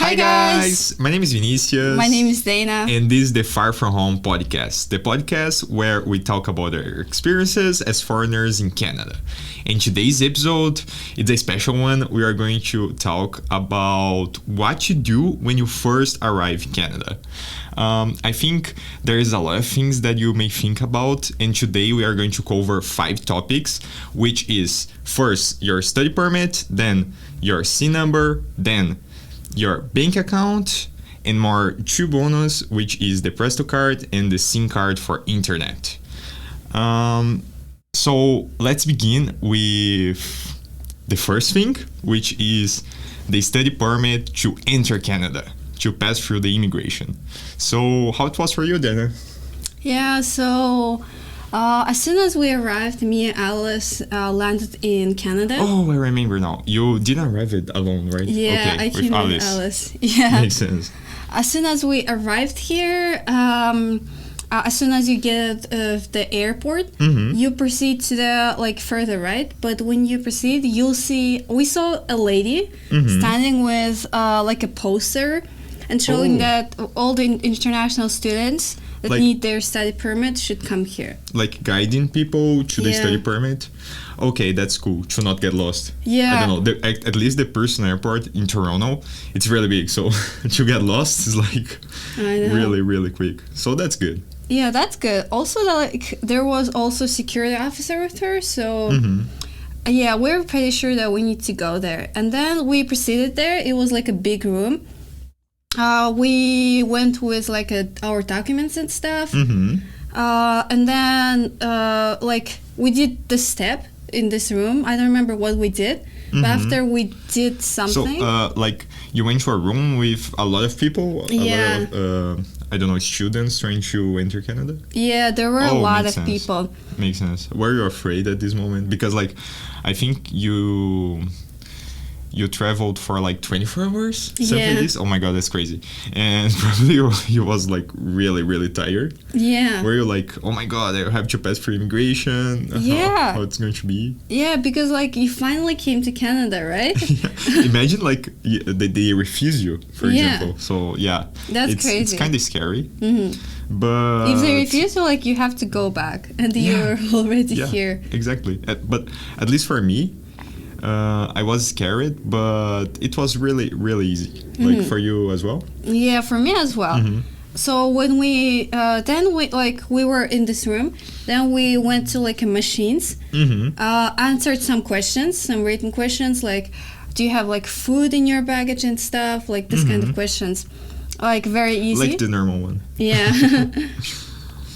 Hi guys, my name is Vinicius. My name is Dana. And this is the Far From Home podcast, the podcast where we talk about our experiences as foreigners in Canada. In today's episode, it's a special one. We are going to talk about what you do when you first arrive in Canada. I think there is a lot of things that you may think about, and today we are going to cover 5 topics, which is first your study permit, then your SIN number, then your bank account, and more 2 bonus, which is the Presto Card and the SIM card for internet. So let's begin with the first thing, which is the study permit to enter Canada, to pass through the immigration. So how it was for you, Dana? Yeah, so as soon as we arrived, me and Alice landed in Canada. Oh, I remember now. You didn't arrive it alone, right? Yeah, okay, I came with Alice. Yeah. Makes sense. As soon as we arrived here, as soon as you get the airport, you proceed to the further right. But when you proceed, you'll see we saw a lady standing with a poster and showing that all the international students that need their study permit should come here. Like guiding people to the study permit? Okay, that's cool, to not get lost. Yeah. I don't know, at least the Pearson airport in Toronto, it's really big, so to get lost is really, really quick. So that's good. Yeah, that's good. Also, there was also a security officer with her, so yeah, we're pretty sure that we need to go there. And then we proceeded there. It was a big room. We went with our documents and stuff, and then we did the step in this room. I don't remember what we did, but after we did something. So, you went to a room with a lot of people. Yeah. A lot of, I don't know, students trying to enter Canada. Yeah, there were a lot of people. Makes sense. Were you afraid at this moment? Because I think you traveled for 24 hours, something like this. Oh my god, that's crazy. And probably you was really, really tired. Yeah. Were you oh my god, I have to pass through immigration? Yeah. How it's going to be? Yeah, because you finally came to Canada, right? Yeah. Imagine they refuse you, for example. So yeah, that's crazy. It's kind of scary. But if they refuse you, you have to go back, and you're already here. Exactly. But at least for me, I was scared, but it was really, really easy. For you as well? Yeah, for me as well. So when we we were in this room, then we went to machines, answered some questions, some written questions, do you have food in your baggage and stuff, this kind of questions, very easy. The normal one. Yeah.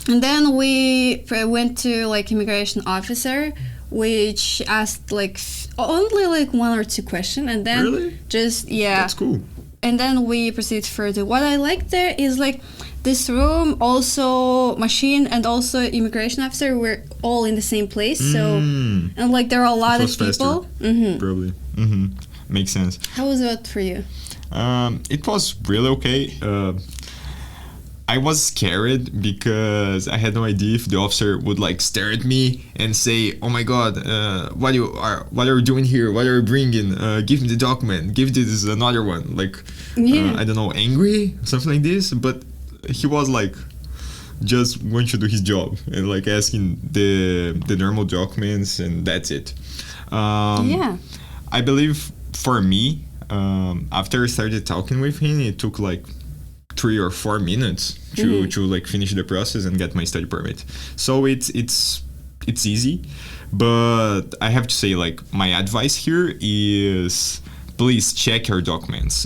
And then we went to immigration officer, which asked only 1 or 2 questions, and then really? That's cool. And then we proceed further. What I like there is this room, also machine and also immigration officer were all in the same place. So and there are a lot of people. Probably. Makes sense. How was it for you? It was really okay. I was scared because I had no idea if the officer would I at me and say, "Oh my God, what are you doing here? What are you bringing? Give me the document. Give this another one." I don't know, angry, something like this. But he was just going to do his job and asking the normal documents, and that's it. I believe for me, after I started talking with him, it took 3 or 4 minutes to finish the process and get my study permit. So it's easy, but I have to say my advice here is please check your documents.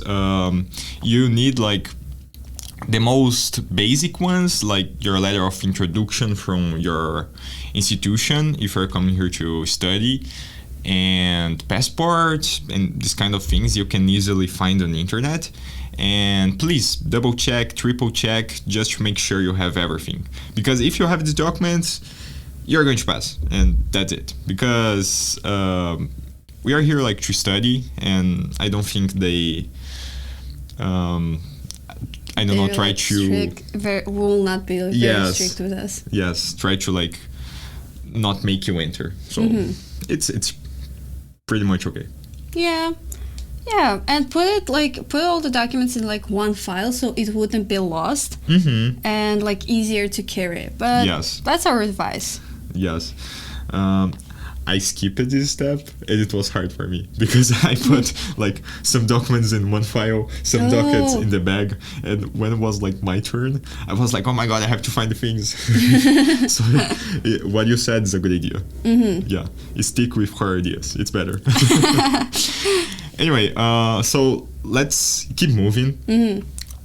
You need the most basic ones, your letter of introduction from your institution if you're coming here to study, and passport and this kind of things you can easily find on the internet. And please double check, triple check, just to make sure you have everything. Because if you have these documents, you're going to pass, and that's it. Because we are here to study, and I don't think they try to will not be very strict with us. Yes, try to not make you enter. So it's pretty much okay. Yeah. Yeah, and put all the documents in like one file so it wouldn't be lost and like easier to carry. But Yes. that's our advice. Yes. I skipped this step and it was hard for me because I put like some documents in one file, some documents in the bag, and when it was like my turn, I was like, oh my god, I have to find the things. So what you said is a good idea. Yeah, you stick with her ideas. It's better. Anyway, so let's keep moving.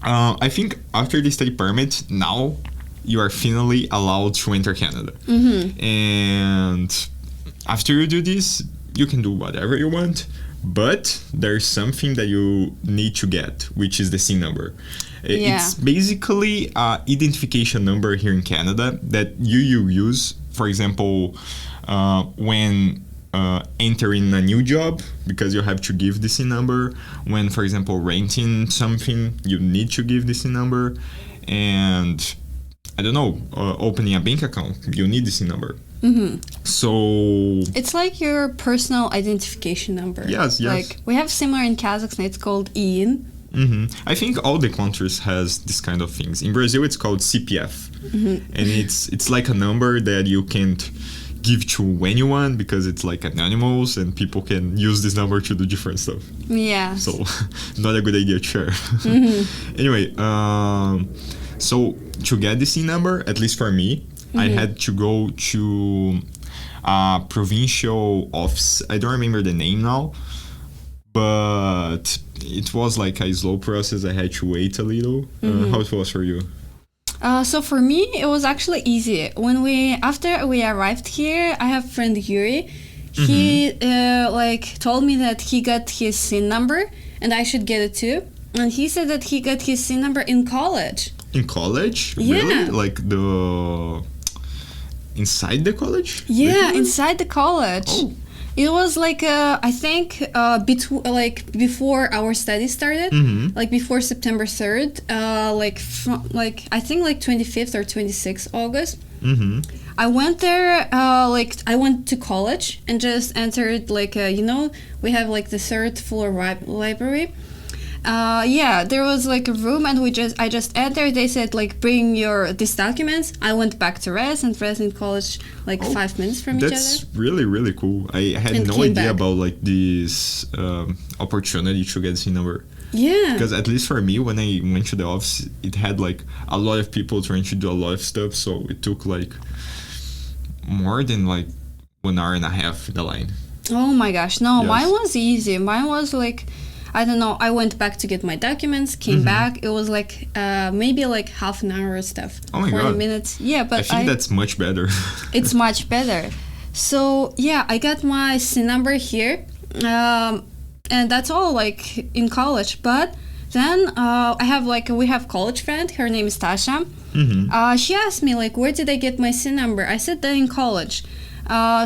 I think after the study permit, now you are finally allowed to enter Canada. And after you do this, you can do whatever you want, but there's something that you need to get, which is the SIN number. It's basically an identification number here in Canada that you use, for example, when entering a new job, because you have to give the SIN number. When, for example, renting something, you need to give the SIN number. And I don't know, opening a bank account, you need the SIN number. So it's like your personal identification number. Yes. Like we have similar in Kazakhstan. It's called IN. I think all the countries has this kind of things. In Brazil, it's called CPF, and it's like a number that you can't give to anyone because it's like anonymous, and people can use this number to do different stuff. Yeah. So not a good idea to share. Anyway, so to get the SIN number, at least for me, I had to go to a provincial office. I don't remember the name now, but it was like a slow process. I had to wait a little. How it was for you? So for me, it was actually easy. After we arrived here, I have friend Yuri. He told me that he got his SIN number and I should get it too. And he said that he got his SIN number in college. In college? Yeah. Really? Like inside the college? Yeah, Literally? inside the college. Oh. It was like I think before our study started, like before September 3rd, I think like 25th or 26th August. I went there, I went to college and just entered we have like the third floor library. There was like a room and I just entered. They said like bring these documents. I went back to rest in college 5 minutes from each other. That's really, really cool. I had no idea about like this opportunity to get SIN number. Yeah. Because at least for me, when I went to the office, it had like a lot of people trying to do a lot of stuff. So it took like more than like 1 hour and a half the line. Oh my gosh. No, Yes. Mine was easy. Mine was like, I don't know. I went back to get my documents, came back. It was like maybe like half an hour or stuff. Oh my 40 god. minutes. Yeah, but I think that's much better. It's much better. So yeah, I got my SIN number here, and that's all like in college. But then we have college friend. Her name is Tasha. She asked me like, where did I get my SIN number? I said that in college.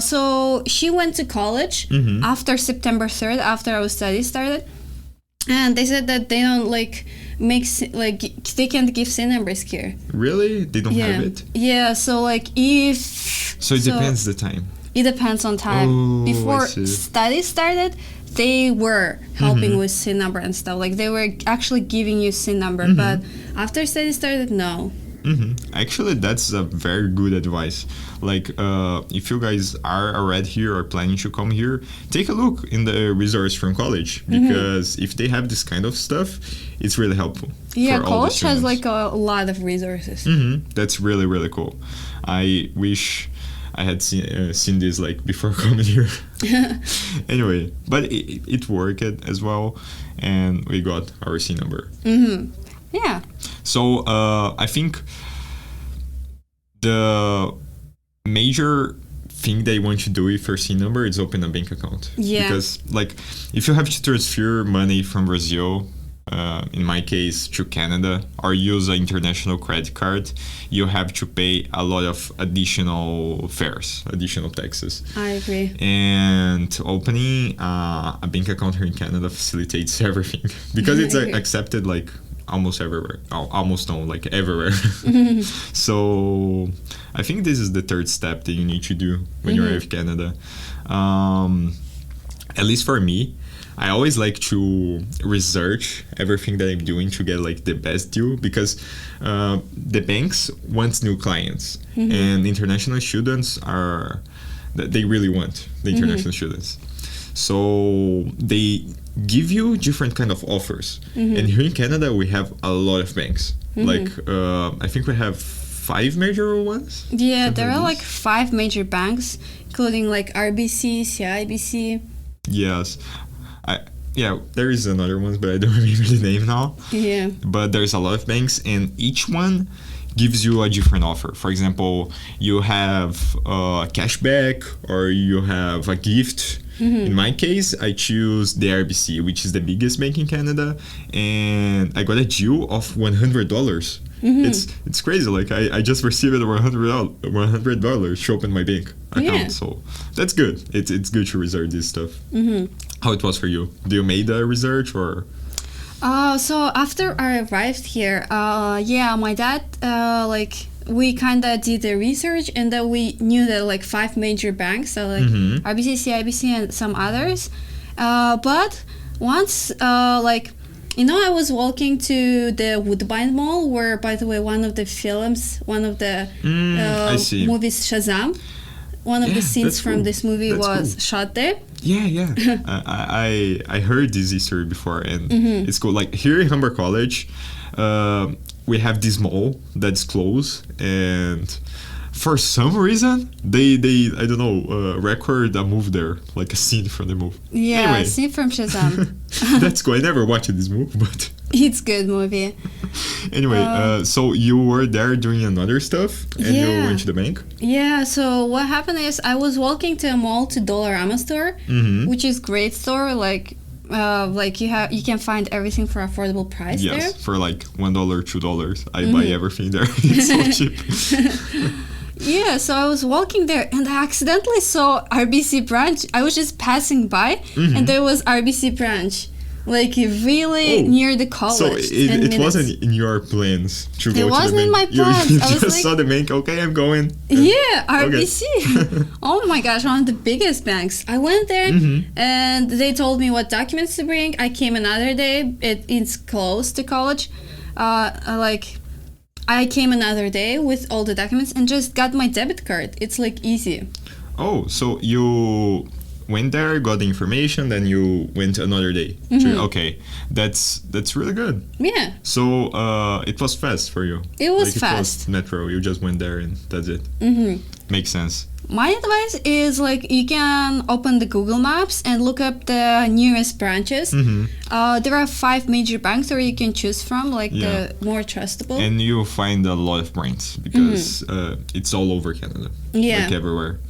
So she went to college after September 3rd, after our study started. And they said that they don't they can't give SIN numbers here. Really? They don't have it? Yeah, so like So it depends the time. It depends on time. Oh, Before I see. study started, they were helping with SIN number and stuff. Like they were actually giving you SIN number, but after study started, no. Actually, that's a very good advice. Like, if you guys are already here or planning to come here, take a look in the resource from college, because if they have this kind of stuff, it's really helpful. Yeah, for all the college has students. like a lot of resources. That's really, really cool. I wish I had seen this like before coming here. Anyway, but it worked as well, and we got our SIN number. Yeah. So I think the major thing they want to do with your SIN number is open a bank account. Yeah. Because like if you have to transfer money from Brazil, in my case to Canada, or use an international credit card, you have to pay a lot of additional fares, additional taxes. I agree. And opening a bank account here in Canada facilitates everything because it's accepted like almost everywhere. Almost no, like everywhere. So I think this is the third step that you need to do when you arrive in Canada. At least for me, I always like to research everything that I'm doing to get like the best deal, because the banks want new clients, and international students are they really want the international students. So they give you different kind of offers. And here in Canada, we have a lot of banks. Like I think we have 5 major ones. Yeah, there are like 5 major banks, including like RBC, CIBC. Yes. There is another one, but I don't remember the name now. Yeah. But there's a lot of banks, and each one gives you a different offer. For example, you have cashback, or you have a gift. In my case, I choose the RBC, which is the biggest bank in Canada, and I got a deal of $100. It's crazy. Like I just received $100 to open my bank account, so that's good. It's good to research this stuff. How it was for you? Do you made a research or? So after I arrived here, my dad we kind of did the research, and then we knew that like 5 major banks, so like RBC, CIBC, and some others. But once I was walking to the Woodbine Mall, where, by the way, one of the movies, Shazam, one of the scenes from this movie was shot there. Yeah. I heard this history before, and it's cool. Like here in Humber College, we have this mall that's closed, and for some reason they I don't know, record a move there, like a scene from the movie. Yeah, anyway. Scene from Shazam. That's cool. I never watched this movie, but it's good movie. Anyway, so you were there doing another stuff, and you went to the bank? Yeah, so what happened is I was walking to a mall, to Dollarama store, which is great store, like you can find everything for affordable price there. Yes, for like $1, $2. I buy everything there. It's so cheap. Yeah, so I was walking there, and I accidentally saw RBC branch. I was just passing by, and there was RBC branch, like really near the college. So it wasn't in your plans to go to the bank? It wasn't in my plans. You I was just saw the bank, okay, I'm going. Yeah, RBC. Oh my gosh, one of the biggest banks. I went there, and they told me what documents to bring. I came another day. It's close to college. I came another day with all the documents and just got my debit card. It's like easy. Oh, so you went there, got the information, then you went another day. Okay, that's really good. Yeah. So it was fast for you. It was fast. It was metro. You just went there and that's it. Makes sense. My advice is you can open the Google Maps and look up the nearest branches. There are 5 major banks where you can choose from, the more trustable. And you'll find a lot of brands because it's all over Canada. Yeah. Like everywhere.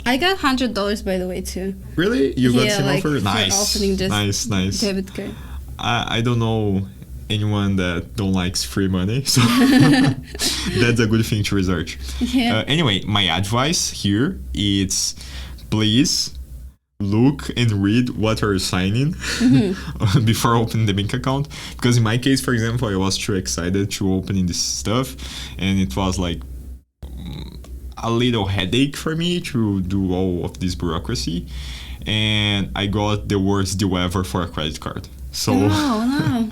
I got $100, by the way, too. Really? You got some offer? Nice. Nice. Debit card. I don't know anyone that don't likes free money, so that's a good thing to research. Anyway, my advice here is please look and read what are you signing before opening the bank account, because in my case, for example, I was too excited to opening this stuff, and it was like a little headache for me to do all of this bureaucracy, and I got the worst deal ever for a credit card. So no.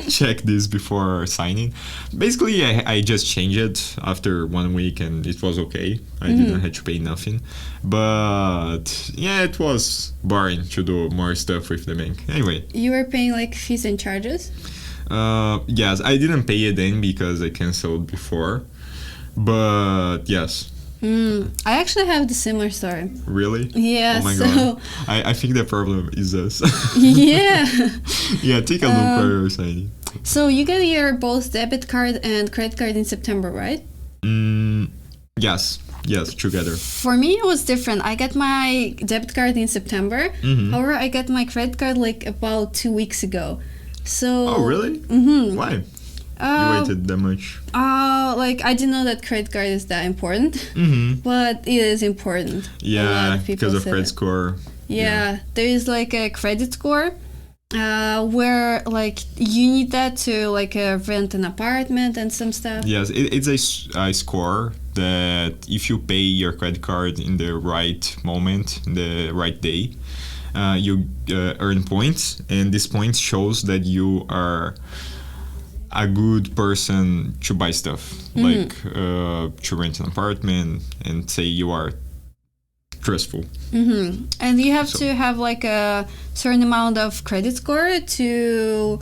Check this before signing. Basically, I just changed it after 1 week and it was okay. I didn't have to pay nothing. But yeah, it was boring to do more stuff with the bank. Anyway. You were paying fees and charges? Yes, I didn't pay it then because I canceled before. But yes. I actually have the similar story. Really? Yeah. Oh my god. I think the problem is us. Yeah. Yeah, take a look where you're signing. So you got your both debit card and credit card in September, right? Yes, together. For me, it was different. I got my debit card in September. However, I got my credit card about 2 weeks ago. So. Oh, really? Why? You waited that much? I didn't know that credit card is that important, but it is important. Yeah, because of credit score. Yeah, there is a credit score where you need that to rent an apartment and some stuff. Yes, it's a score that if you pay your credit card in the right moment, in the right day, you earn points, and these points shows that you are a good person to buy stuff, like to rent an apartment, and say you are trustful. And you have to have like a certain amount of credit score to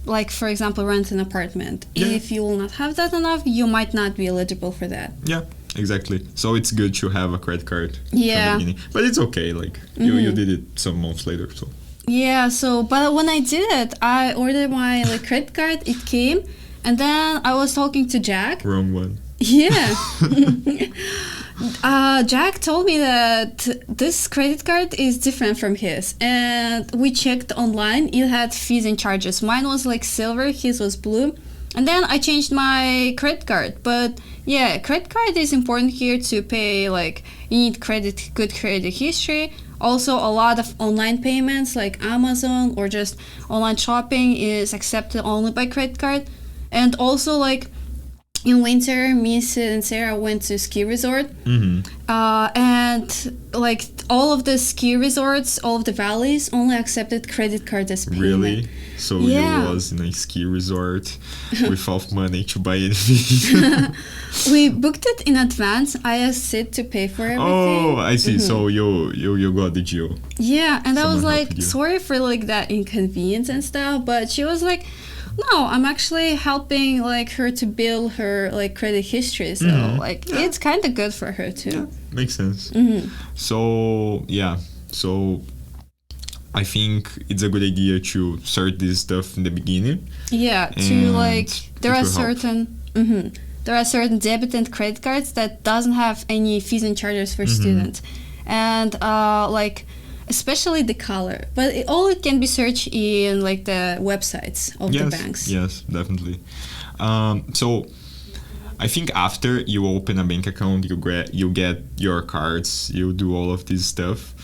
like, for example, rent an apartment. If you will not have that enough, you might not be eligible for that. Yeah, exactly. So it's good to have a credit card from the Yeah. beginning. But it's okay, like you did it some months later, so Yeah, so, but when I did it, I ordered my like credit card, it came, and then I was talking to Jack. wrong one. Yeah. Jack told me that this credit card is different from his, and we checked online. It had fees and charges. Mine was like silver, his was blue, and then I changed my credit card. But yeah, credit card is important here to pay. Like, you need good credit history. Also, a lot of online payments like Amazon or just online shopping is accepted only by credit card. And also, like, in winter, me, Sid, and Sarah went to ski resort. And like all of the ski resorts, all of the valleys only accepted credit card as payment. Really? So Yeah. you was in a ski resort without money to buy anything? We booked it in advance. I asked Sid to pay for everything. Oh, I see. So you got the deal. Yeah, and I was Someone like, helped you. sorry for like that inconvenience and stuff, but she was like, no, I'm actually helping like her to build her like credit history, so like it's kind of good for her too. Makes sense. So so I think it's a good idea to start this stuff in the beginning. Yeah, to And like there it are will help. certain there are certain debit and credit cards that doesn't have any fees and charges for students, and like especially the color, but it can be searched in like the websites of the banks. Yes, definitely. So I think after you open a bank account, you get your cards, you do all of this stuff.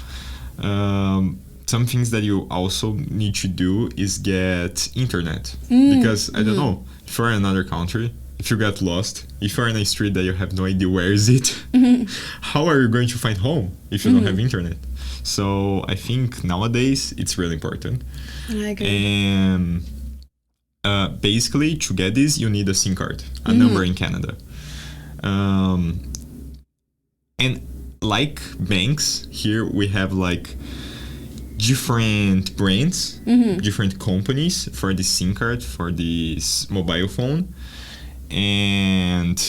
Some things that you also need to do is get internet, because I don't know, if you're in another country, if you get lost, if you're in a street that you have no idea where is it, how are you going to find home if you don't have internet? So I think nowadays it's really important. I agree. And basically, to get this, you need a SIM card, a number in Canada. And like banks, here we have like different brands, different companies for the SIM card, for this mobile phone. And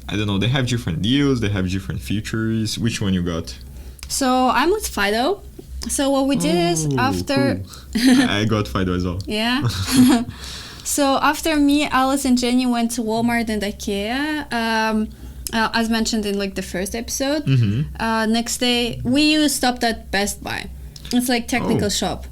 I don't know, they have different deals, they have different features. Which one you got? So I'm with Fido. So what we did is after Cool. I got Fido as well. Yeah. So after me, Alice, and Jenny went to Walmart and IKEA, as mentioned in like the first episode. Next day, we stopped at Best Buy. It's like technical shop.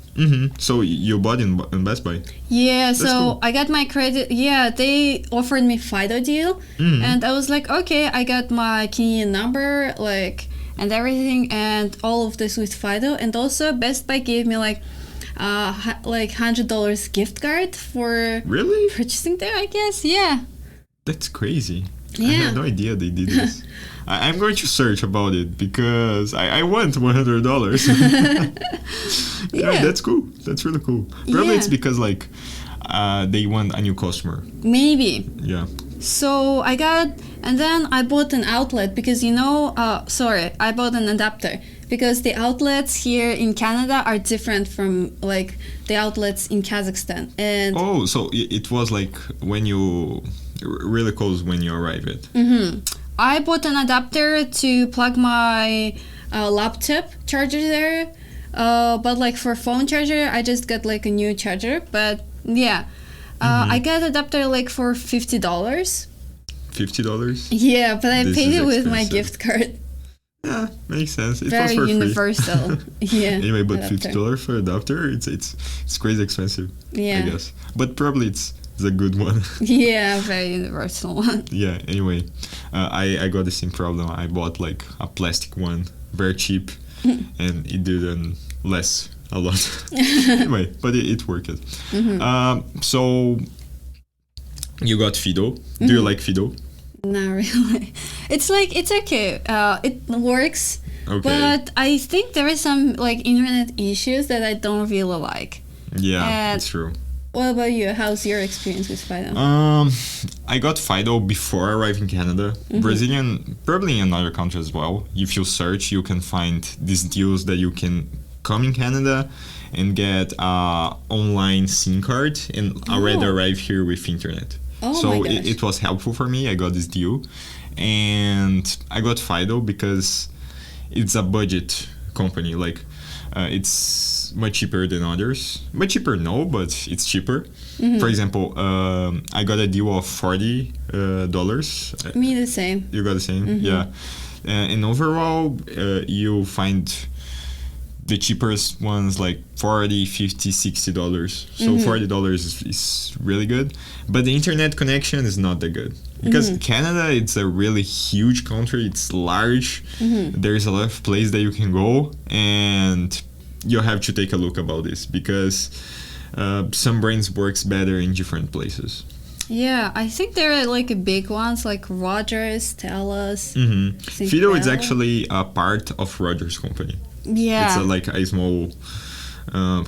So you bought in Best Buy? Yeah, so cool. I got my credit. Yeah, they offered me Fido deal, and I was like, okay, I got my Canadian number, like, and everything, and all of this with Fido. And also, Best Buy gave me like $100 gift card for Really? purchasing there, I guess. Yeah. That's crazy. I Yeah. had no idea they did this. I'm going to search about it because I want $100. Yeah, that's cool. That's really cool. Probably Yeah. it's because like they want a new customer. Maybe. Yeah. So I got, and then I bought an outlet because I bought an adapter because the outlets here in Canada are different from like the outlets in Kazakhstan. And Oh, so it was like when you really close when you arrive it. I bought an adapter to plug my laptop charger there. But like for phone charger, I just got like a new charger. But yeah, I got adapter like for $50. $50? Yeah, but I This paid is it with my expensive. gift card. Yeah, makes sense. It was Very for free. universal. Yeah. Anyway, but adapter. $50 for adapter, it's crazy expensive. Yeah. I guess, but probably it's a good one. Yeah, very universal one. Yeah. Anyway, I got the same problem. I bought like a plastic one, very cheap, and it didn't last a lot. Anyway, but it worked. So you got Fido. Do you like Fido? Not really. It's like, it's okay. It works, Okay. But I think there is some like internet issues that I don't really like. Yeah, And it's true. what about you? How's your experience with Fido? I got Fido before arriving in Canada. Brazilian, probably in other countries as well. If you search, you can find these deals that you can come in Canada and get a online SIM card and already arrive here with internet. Oh So my gosh. it was helpful for me. I got this deal, and I got Fido because it's a budget company. Like it's much cheaper than others. Much cheaper, no, but it's cheaper. For example, I got a deal of $40. Me the same. You got the same, yeah. And overall, you find the cheapest ones like $40, $50, $60. So $40 is really good, but the internet connection is not that good because Canada, it's a really huge country. It's large. There's a lot of places that you can go, and you have to take a look about this because some brands works better in different places. Yeah, I think there are like big ones like Rogers, Telus. Fido is actually a part of Rogers company. Yeah. It's like a small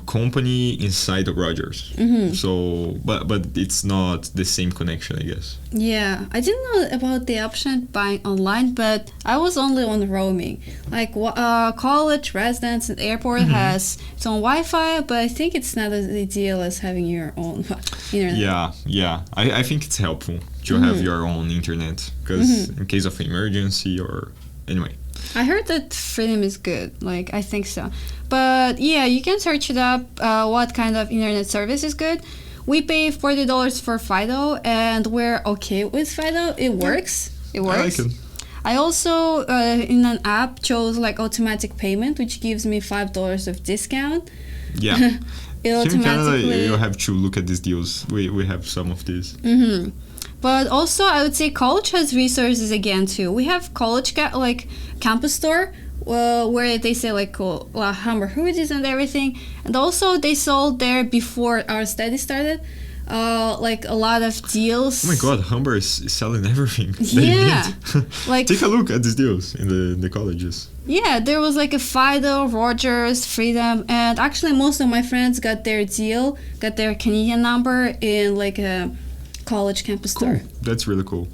company inside of Rogers. So, but it's not the same connection, I guess. Yeah, I didn't know about the option buying online, but I was only on roaming. Like college, residence, and airport has its own Wi-Fi, but I think it's not as ideal as having your own internet. Yeah. I think it's helpful to have your own internet because in case of emergency or anyway. I heard that Freedom is good. Like, I think so. But yeah, you can search it up. What kind of internet service is good? We pay $40 for Fido, and we're okay with Fido. It works. It works. I like it. I also, in an app, chose like automatic payment, which gives me $5 of discount. Yeah. It Here in Canada, automatically. you have to look at these deals. We have some of these. But also, I would say college has resources again too. We have college like campus store where they sell like hammer hoodies and everything, and also they sold there before our study started. Like a lot of deals. Oh my God, Humber is selling everything. Yeah, like take a look at these deals in the colleges. Yeah, there was like a Fido, Rogers, Freedom, and actually most of my friends got their deal, got their Canadian number in like a college campus store. That's really cool.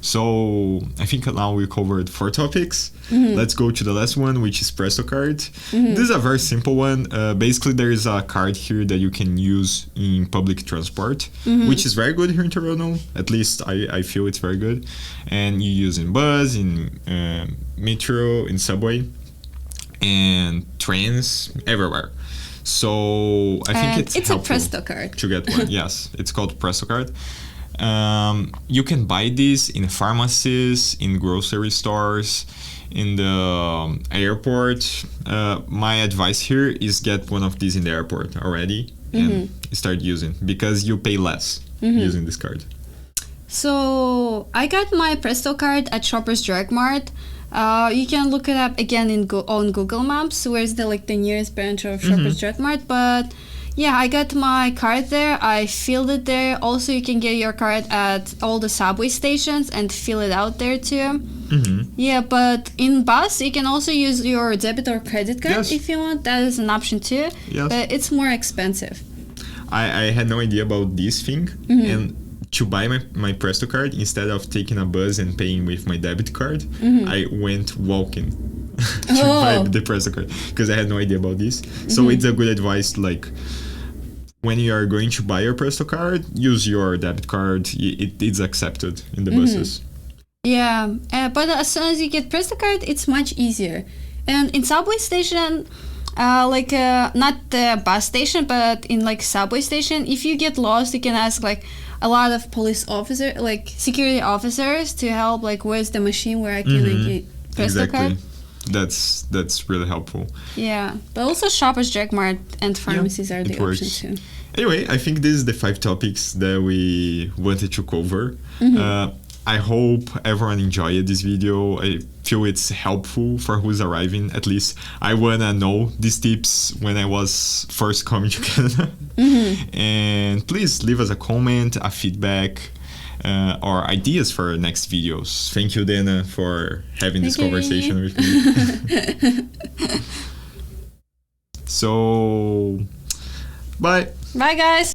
So I think now we covered 4 topics. Let's go to the last one, which is Presto Card. This is a very simple one. Basically, there is a card here that you can use in public transport, which is very good here in Toronto. At least I feel it's very good. And you use in bus, in metro, in subway, and trains, everywhere. So I think it's a helpful Presto Card to get one. Yes, it's called Presto Card. You can buy these in pharmacies, in grocery stores, in the airport. My advice here is get one of these in the airport already and start using because you pay less using this card. So I got my Presto Card at Shoppers Drug Mart. You can look it up again on Google Maps. Where's the nearest branch of Shoppers Drug Mart? But yeah, I got my card there. I filled it there. Also, you can get your card at all the subway stations and fill it out there too. Yeah, but in bus, you can also use your debit or credit card if you want. That is an option too. Yes. But it's more expensive. I had no idea about this thing. And to buy my Presto Card, instead of taking a bus and paying with my debit card, I went walking to buy the Presto Card because I had no idea about this. So it's a good advice, like when you are going to buy your Presto Card, use your debit card. It's accepted in the buses. Yeah, but as soon as you get Presto Card, it's much easier. And in subway station, not the bus station, but in like subway station, if you get lost, you can ask like a lot of police officers, like security officers, to help. Like, where's the machine where I can get Presto Card? That's really helpful. Yeah, but also Shoppers Drug Mart and pharmacies are the options too. Anyway, I think this is the 5 topics that we wanted to cover. I hope everyone enjoyed this video. I feel it's helpful for who's arriving. At least I wanna know these tips when I was first coming to Canada. And please leave us a comment, a feedback. or ideas for next videos. Thank you, Dana, for having this Thank you, conversation Vini. with me. So, bye. Bye, guys.